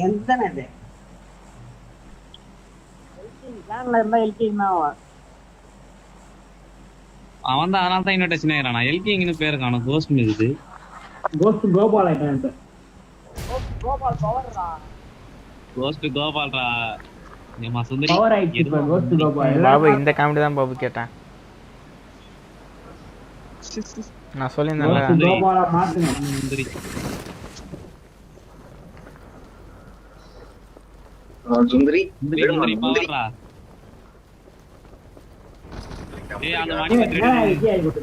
எந்தனது அவன் தான் அதனால தான் இன்விடேஷன் ஆயிரானா. எல்கிங்னு பேரு காணும். கோஸ்ட் மிகுது. கோஸ்ட் கோபால் ஆயிட்டான். கோபால் பவர்ரா. கோஸ்ட் கோபால்ரா. ஏமா சுந்தரி பவர் ஆயிடுச்சு இப்ப கோஸ்ட் கோபால். பாபு இந்த காமெடி தான் பாபு கேட்டேன். நான் சொல்லிருந்தேன்ல கோபாலா மாத்துங்க. சுந்தரி சுந்தரி சுந்தரி பவர்ரா. ஏய் அந்த வாடி வந்து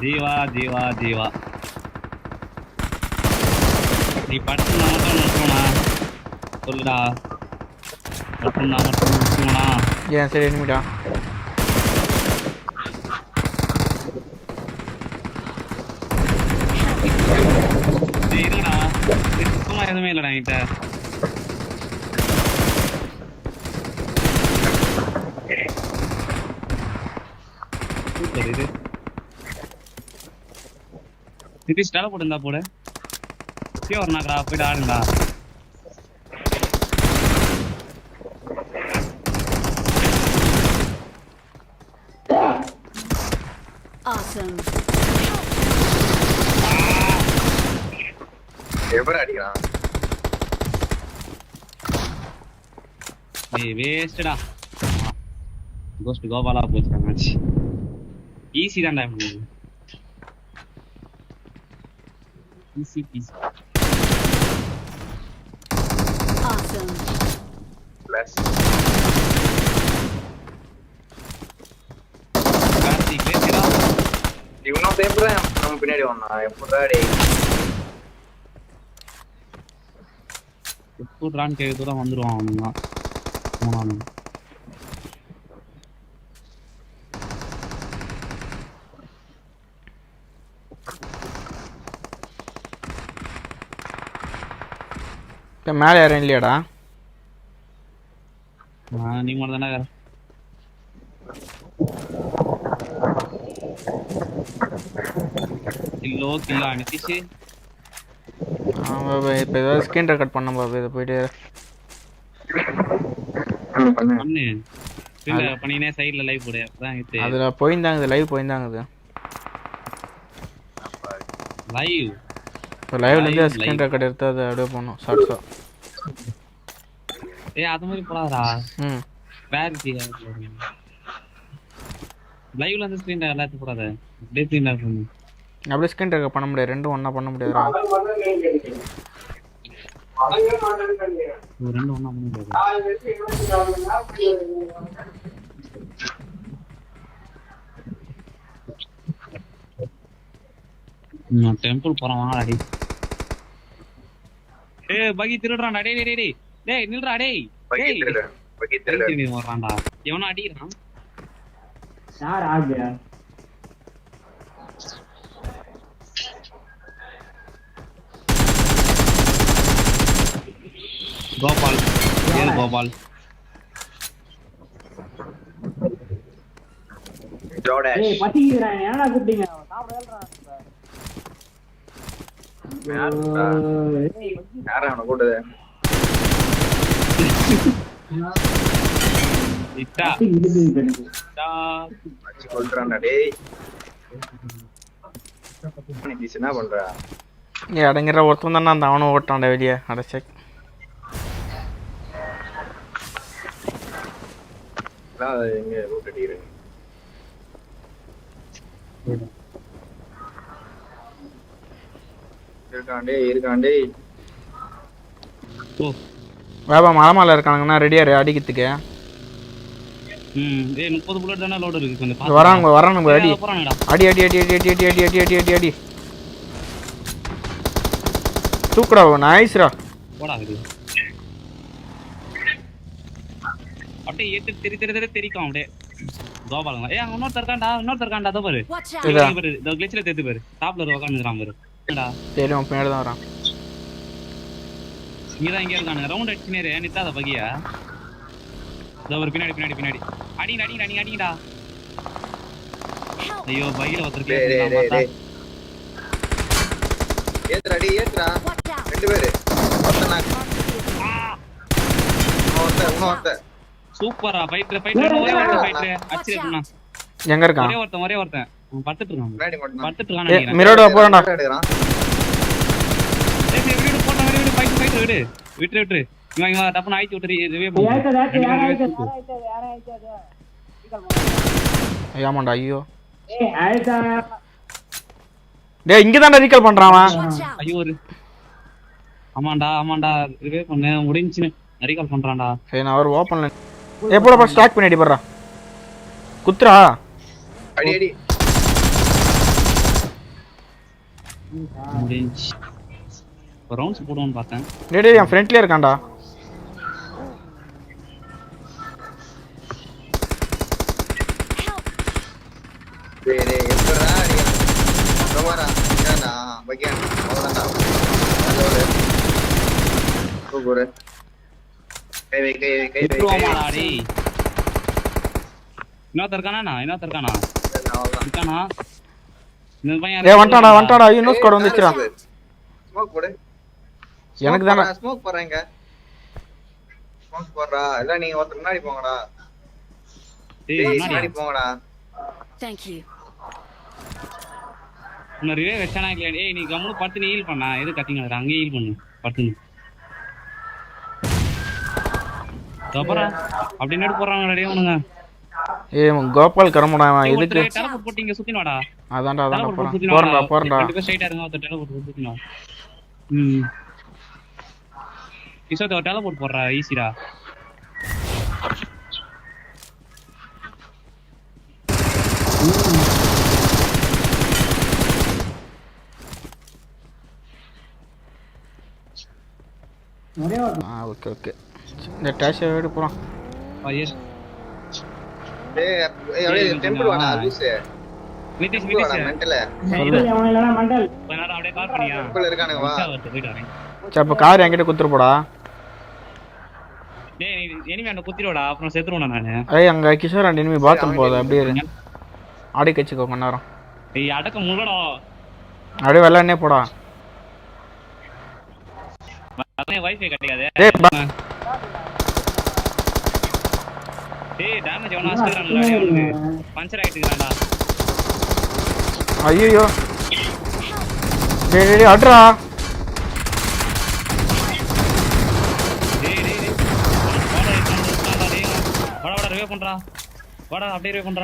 ஜீவா ஜீவா ஜீவா நீ பட்டு நான் மட்டும் நிறுத்துவனா சொல்லுடா. பட்டு நான் மட்டும் நிறுத்துவனா. ஏன் சரி எனிமிடா. இருடா சுத்தமா எதுவுமே இல்லடா என்கிட்ட. இது நிதிஷ் டேல போட்டு இருந்தா போடு. ஒரு நாக்கடா போயிட்டு ஆடுங்கடா. Awesome. எவர அடிக்கிறான். ஏய் வேஸ்ட்டா. கோஸ்ட் கோபாலா போச்சு மேட்ச். ஈஸி தான்டா. Easy easy. Awesome. Plus Karthik வேஸ்ட்டா. இவனோ பேப்பர் நம்ம பின்னாடி வந்தா எப்படா டேய். எப்படான்னு கேட்க தூரம் வந்துருவான் அவனுங்க. மூணாவது மேலே யாரும் இல்லையாடா? நீ மட்டும் தானே கில்லோ கில்லா நிதிஷ். பாபு இப்போ ஏதாவது ஸ்கிரீன் ரெக்கார்ட் பண்ண பாபு. இதை போயிட்டு பண்ணு. இல்ல பண்ணினே சைடுல லைவ் போடு. அதான் இது அதில் போயிருந்தாங்க. லைவ் போயிருந்தாங்க. லைவ் இப்போ லைவ்லேருந்து ஸ்கிரீன் ரெக்கார்ட் எடுத்து அதை அப்படியே போகணும் ஷார்ட்ஸாக. ஏய் அது மாதிரி போடாதடா. வேரிட்டி லைவ்ல இருந்து ஸ்கிரீன் எல்லாத்தையும் போடாத. அப்படியே ஸ்கிரீன் ரெக்கார்ட் பண்ணு. அப்படியே ஸ்கிரீன் ரெக்கார்ட் பண்ண முடியாது. ரெண்டும் ஒன்றா பண்ண முடியாதுடா. ரெண்டும் ஒன்றா பண்ண முடியாது. நான் டெம்பிள் போறேன் வாங்கடா டேய். ஏய் பகி திருடுறான்டா. டேய் டேய் டேய் டேய் நில்றா டேய். பக்கி தெரியல நீ வர்றான்டா. எவனோ அடிக்கிறான். யார் ஆகுயா? கோபால் ஏன் கோபால் ஜோடாஷ். ஏய் பட்டிக்குறான். என்னடா கூப்பிட்டீங்க? சாப்பிடறேன்டா. யாரா அவன கூடுது? இட்டா அச்சி கொல்றான்டா டேய். நீ என்ன பண்ற? ஏ அடங்கிற ஒருத்தன் தானே அந்த அவனும் ஓட்டான்டா வெளியே. அடைச்சே எங்க ரூட் அடிக்கிறேன். இருக்காண்டே ஓ வேபா மலை மேலே இருக்கானுங்கண்ணா. ரெடியா அடிக்கிறதுக்கு. ஏய் 30 புல்லட் தான லோட் இருக்கு. கொஞ்சம் வரானுங்க. அடி அடி அடி அடி அடி அடி அடி அடி அடி அடி அடி தூக்குடா. நைஸ்ரா. போடா இது. அப்படியே ஏத்து தெரிக்கும் அப்படியே. கோபாலங்க. ஏய் அங்க இன்னொருத்தர் இருக்கான்டா. அதோ பாரு. இந்த கிளிச்ல தேத்து பாரு. டாப்ல உட்கார்ந்துறான் பாரு. என்னடா தெரியும் பின்னாடி தான் வரான். இங்கதான் இங்க இருக்கானுங்க. ரவுண்ட் அடிச்சுனே நித்தாத பகியா. இதோ ஒரு பின்னாடி அடிங்கடா ஐயோ பையில ஒருத்தர் டேய் டேய் டேய் டேய் ஏத்துடா டேய் ஏத்துடா Watch out! ரெண்டு பேரு ஒருத்தன் நாக்கு இன்னொருத்த சூப்பரா ஃபைட்டர் ஒரே ஒரு ஃபைட்டர் அடிச்சு பண்ணா எங்க இருக்கான்? ஒரே ஒருத்தன் அவன் படுத்துட்டு இருக்கான் முன்னாடி மட்டும் படுத்துட்டு இருக்கான்னு நினைக்கிறேன் மிரோட போறடா. எடுக்கறான் ஏய் வீடு போடா வீடு ஃபைட்டர் விட்டு இவங்க டப்புன்னு ஆயிச்சு விட்டு ரிவே பண்ணு ஆமாண்டா ஐயோ ஏய் ஆயிட்டா டேய் இங்க தான் ரீகால் பண்றான் அவன். Watch out! ஐயோ ஒரு ஆமாண்டா ரிவே பண்ணு முடிஞ்சுன்னு ரீகால் பண்றான்டா சரி நான் அவர் ஓபன்ல எப்போடா ஸ்டாக் பண்ணி அடி போடுறா குத்துறா அடி அடி முடிஞ்சு ஒரு ரவுண்ட்ஸ் போடுவோம்னு பார்த்தேன் டேய் டேய் என் ஃப்ரெண்ட்லயே இருக்கான்டா டேய் டேய் எப்பறா ரொமாரா ஏனா பக்கியான் அவ்வளவுதான்டா அதோட சூப்பர் கை வை விட்டுருவோமாடா டேய் இன்னொருத்தர் இருக்கானா இருக்கானா இந்த பையன் டேய் வந்துட்டாடா இன்னொரு ஸ்குவாட் வந்துச்சுடா ஸ்மோக் போடு எனக்கு தான ஸ்மோக் போறேங்க ஸ்மோக் போறா இல்ல நீங்க ஒருத்தர் முன்னாடி போங்கடா டேய் முன்னாடி போங்கடா Thank you. இன்னும் ரிவே வெச்சானா இல்லையா டேய் நீ கம்முனு படுத்து நீ ஹீல் பண்ணா எது கத்திங்க அங்கே ஹீல் பண்ணு படுத்து தப்பரா அப்படி நேடு போறாங்க டேய் அவனுங்க ஏய் கோபால் கரமடா அவன் எதுக்கு டெலபோர்ட் போட்டு இங்க சுத்தினு வாடா அதான்டா போறேன்டா போறேன்டா ரெண்டு பேர் ஸ்ட்ரைட்டா இருங்க ஒருத்தர் டெலபோர்ட் சுத்தினு கிஷோர் டெலபோர்ட் போடுறா ஈஸிடா ஒரே ஒரு ஓகே இந்த டேஷ் எடுத்து போறோம் பையர் டேய் அப்படியே டெம்பிள் வாடா லூஸ் நிதிஷ் வாடா மெண்டல அவன் இல்லனா மண்டல் கொஞ்ச நேரம் அப்படியே கால் பண்ணியா டெம்பிள் இருக்கானுங்க வா போயிட்டு வரேன் சரி அப்ப கார் என்கிட்ட குத்துற போடா டேய் எனிமே அந்த குத்திரோடா அப்புறம் செத்துறேன் நானு ஏய் அங்க கிஷோர் அண்ட் எனிமி பாத்ரூம் போகுது அப்படியே இரு ஆடி கச்சிக்கோ கொஞ்ச நேரம் ஏய் அடக்க முள்ளடா அப்படியே வெள்ளனே போடா அதே வைஃபை கட்டிக்காதே டேய் டேய் டேமேஜ் அவன ஆஸ்கறானடா டேய் அவனுக்கு பஞ்சர் ஆயிட்டுறான்டா ஐயோ டேய் அட்ரா வாடா ரிவே பண்றா வாடா அப்படியே ரிவே பண்றா